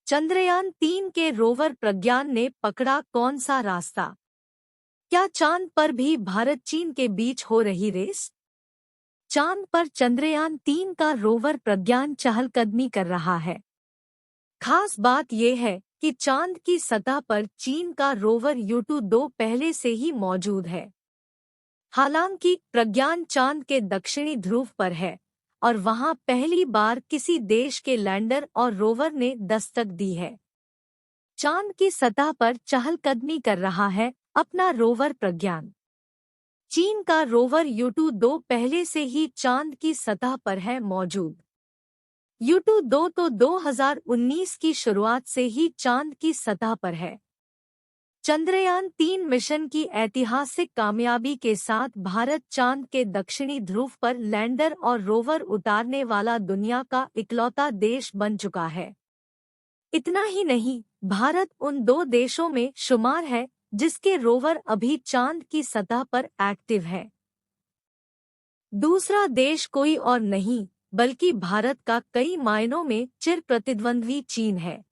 चंद्रयान-3 के रोवर प्रज्ञान ने पकड़ा कौन सा रास्ता? क्या चांद पर भी भारत-चीन के बीच हो रही रेस? चांद पर चंद्रयान-3 का रोवर प्रज्ञान चहलकदमी कर रहा है। खास बात यह है कि चांद की सतह पर चीन का रोवर Yutu-2 पहले से ही मौजूद है। हालांकि प्रज्ञान चांद के दक्षिणी ध्रुव पर है और वहां पहली बार किसी देश के लैंडर और रोवर ने दस्तक दी है। चांद की सतह पर चहलकदमी कर रहा है अपना रोवर प्रज्ञान। चीन का रोवर Yutu-2 पहले से ही चांद की सतह पर है मौजूद। Yutu-2 तो 2019 की शुरुआत से ही चांद की सतह पर है। चंद्रयान-3 मिशन की ऐतिहासिक कामयाबी के साथ भारत चांद के दक्षिणी ध्रुव पर लैंडर और रोवर उतारने वाला दुनिया का इकलौता देश बन चुका है। इतना ही नहीं, भारत उन दो देशों में शुमार है जिसके रोवर अभी चांद की सतह पर एक्टिव है। दूसरा देश कोई और नहीं बल्कि भारत का कई मायनों में चिर प्रतिद्वंद्वी चीन है।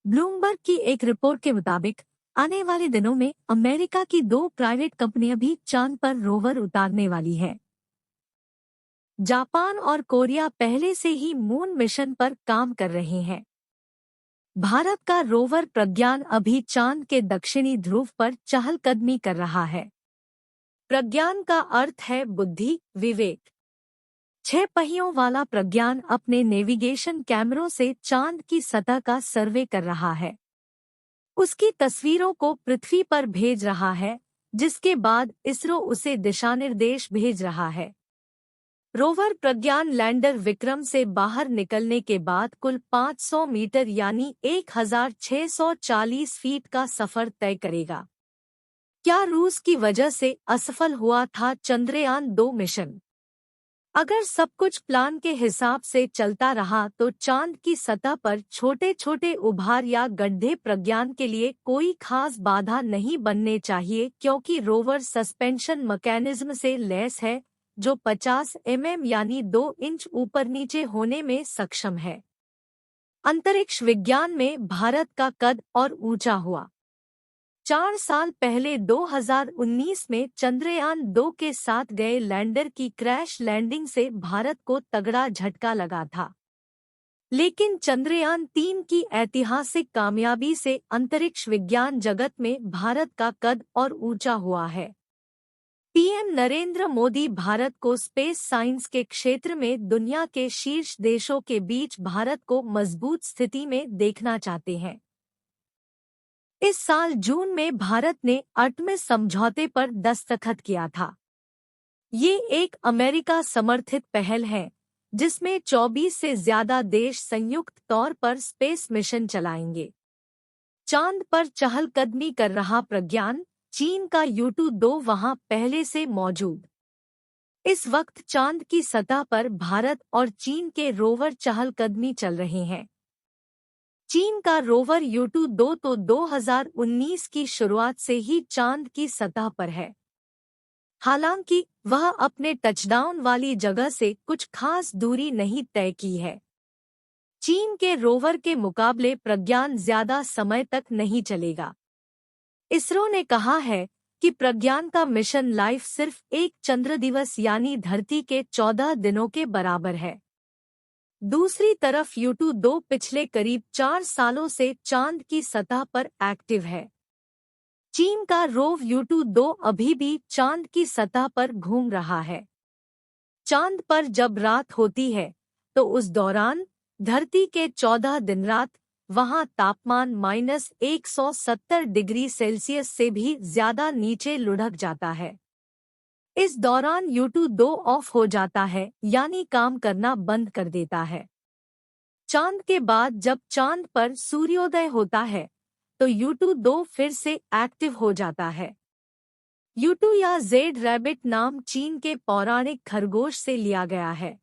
ब्लूमबर्ग की एक रिपोर्ट के मुताबिक आने वाले दिनों में अमेरिका की 2 प्राइवेट कंपनियां भी चांद पर रोवर उतारने वाली हैं। जापान और कोरिया पहले से ही मून मिशन पर काम कर रहे हैं। भारत का रोवर प्रज्ञान अभी चांद के दक्षिणी ध्रुव पर चहलकदमी कर रहा है। प्रज्ञान का अर्थ है बुद्धि, विवेक। 6 पहियों वाला प्रज्ञान अपने नेविगेशन कैमरों से चांद की सतह का सर्वे कर रहा है। उसकी तस्वीरों को पृथ्वी पर भेज रहा है, जिसके बाद इसरो उसे दिशानिर्देश भेज रहा है। रोवर प्रज्ञान लैंडर विक्रम से बाहर निकलने के बाद कुल 500 मीटर यानी 1640 फीट का सफर तय करेगा। क्या रूस की वजह से असफल हुआ था चंद्रयान-2 मिशन? अगर सब कुछ प्लान के हिसाब से चलता रहा तो चांद की सतह पर छोटे छोटे उभार या गड्ढे प्रज्ञान के लिए कोई खास बाधा नहीं बनने चाहिए, क्योंकि रोवर सस्पेंशन मैकेनिज्म से लैस है जो 50 यानी 2 इंच ऊपर नीचे होने में सक्षम है। अंतरिक्ष विज्ञान में भारत का कद और ऊंचा हुआ। 4 साल पहले 2019 में चंद्रयान-2 के साथ गए लैंडर की क्रैश लैंडिंग से भारत को तगड़ा झटका लगा था। लेकिन चंद्रयान-3 की ऐतिहासिक कामयाबी से अंतरिक्ष विज्ञान जगत में भारत का कद और ऊंचा हुआ है। पीएम नरेंद्र मोदी भारत को स्पेस साइंस के क्षेत्र में दुनिया के शीर्ष देशों के बीच भारत को मजबूत स्थिति में देखना चाहते हैं। इस साल जून में भारत ने आर्टेमिस समझौते पर दस्तखत किया था। ये एक अमेरिका समर्थित पहल है जिसमें 24 से ज्यादा देश संयुक्त तौर पर स्पेस मिशन चलाएंगे। चांद पर चहलकदमी कर रहा प्रज्ञान, चीन का Yutu-2 वहां पहले से मौजूद। इस वक्त चांद की सतह पर भारत और चीन के रोवर चहलकदमी चल रहे हैं। चीन का रोवर Yutu-2 तो 2019 की शुरुआत से ही चांद की सतह पर है। हालांकि वह अपने टचडाउन वाली जगह से कुछ खास दूरी नहीं तय की है। चीन के रोवर के मुकाबले प्रज्ञान ज्यादा समय तक नहीं चलेगा। इसरो ने कहा है कि प्रज्ञान का मिशन लाइफ सिर्फ एक चंद्र दिवस यानी धरती के 14 दिनों के बराबर है। दूसरी तरफ Yutu-2 पिछले करीब 4 सालों से चांद की सतह पर एक्टिव है। चीन का रोव Yutu-2 अभी भी चांद की सतह पर घूम रहा है। चांद पर जब रात होती है तो उस दौरान धरती के 14 दिन रात वहां तापमान -170 डिग्री सेल्सियस से भी ज्यादा नीचे लुढ़क जाता है। इस दौरान Yutu-2 ऑफ हो जाता है यानी काम करना बंद कर देता है। चांद के बाद जब चांद पर सूर्योदय होता है तो Yutu-2 फिर से एक्टिव हो जाता है। Yutu या जेड रैबिट नाम चीन के पौराणिक खरगोश से लिया गया है।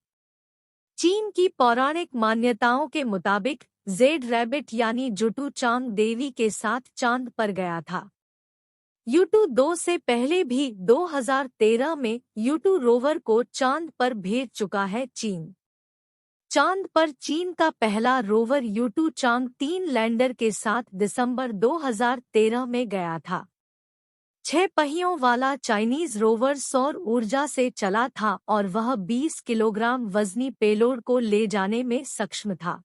चीन की पौराणिक मान्यताओं के मुताबिक जेड रैबिट यानी जुटू चांग देवी के साथ चांद पर गया था। Yutu-2 से पहले भी 2013 में Yutu रोवर को चांद पर भेज चुका है चीन। चांद पर चीन का पहला रोवर U2 चांग 3 लैंडर के साथ दिसंबर 2013 में गया था। 6 पहियों वाला चाइनीज रोवर सौर ऊर्जा से चला था और वह 20 किलोग्राम वजनी पेलोड को ले जाने में सक्षम था।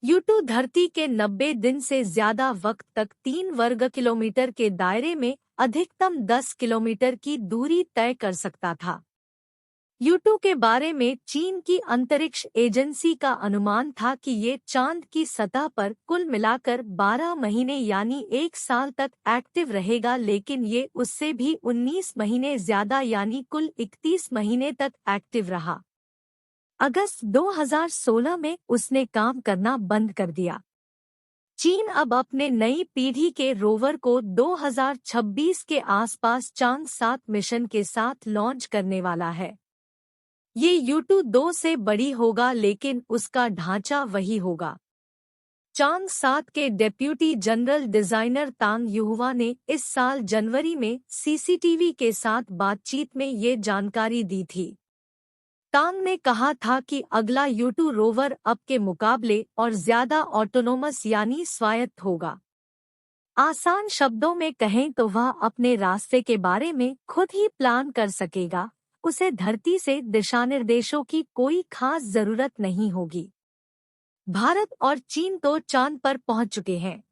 U2 धरती के 90 दिन से ज्यादा वक्त तक 3 वर्ग किलोमीटर के दायरे में अधिकतम 10 किलोमीटर की दूरी तय कर सकता था। U2 के बारे में चीन की अंतरिक्ष एजेंसी का अनुमान था कि ये चांद की सतह पर कुल मिलाकर 12 महीने यानी 1 साल तक एक्टिव रहेगा, लेकिन ये उससे भी 19 महीने ज्यादा यानी कुल 31 महीने तक एक्टिव रहा। अगस्त 2016 में उसने काम करना बंद कर दिया। चीन अब अपने नई पीढ़ी के रोवर को 2026 के आसपास चांद 7 मिशन के साथ लॉन्च करने वाला है। ये U2 2 से बड़ी होगा, लेकिन उसका ढांचा वही होगा। चांद 7 के डेप्यूटी जनरल डिजाइनर तांग युहुआ ने इस साल जनवरी में CCTV के साथ बातचीत में ये जानकारी दी थी। तांग ने कहा था कि अगला U2 रोवर अब के मुकाबले और ज्यादा ऑटोनोमस यानी स्वायत्त होगा। आसान शब्दों में कहें तो वह अपने रास्ते के बारे में खुद ही प्लान कर सकेगा। उसे धरती से दिशानिर्देशों की कोई खास जरूरत नहीं होगी। भारत और चीन तो चांद पर पहुंच चुके हैं,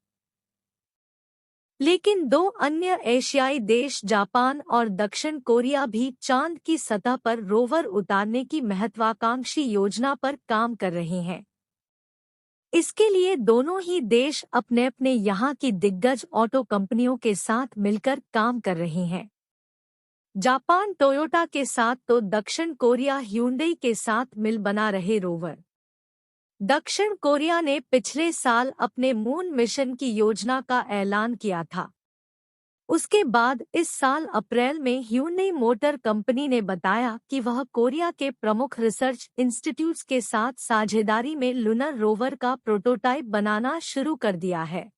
लेकिन 2 अन्य एशियाई देश जापान और दक्षिण कोरिया भी चांद की सतह पर रोवर उतारने की महत्वाकांक्षी योजना पर काम कर रहे हैं। इसके लिए दोनों ही देश अपने अपने यहाँ की दिग्गज ऑटो कंपनियों के साथ मिलकर काम कर रहे हैं। जापान टोयोटा के साथ तो दक्षिण कोरिया ह्यूंडई के साथ मिल बना रहे रोवर। दक्षिण कोरिया ने पिछले साल अपने मून मिशन की योजना का ऐलान किया था। उसके बाद इस साल अप्रैल में ह्यूंडई मोटर कंपनी ने बताया कि वह कोरिया के प्रमुख रिसर्च इंस्टीट्यूट्स के साथ साझेदारी में लूनर रोवर का प्रोटोटाइप बनाना शुरू कर दिया है।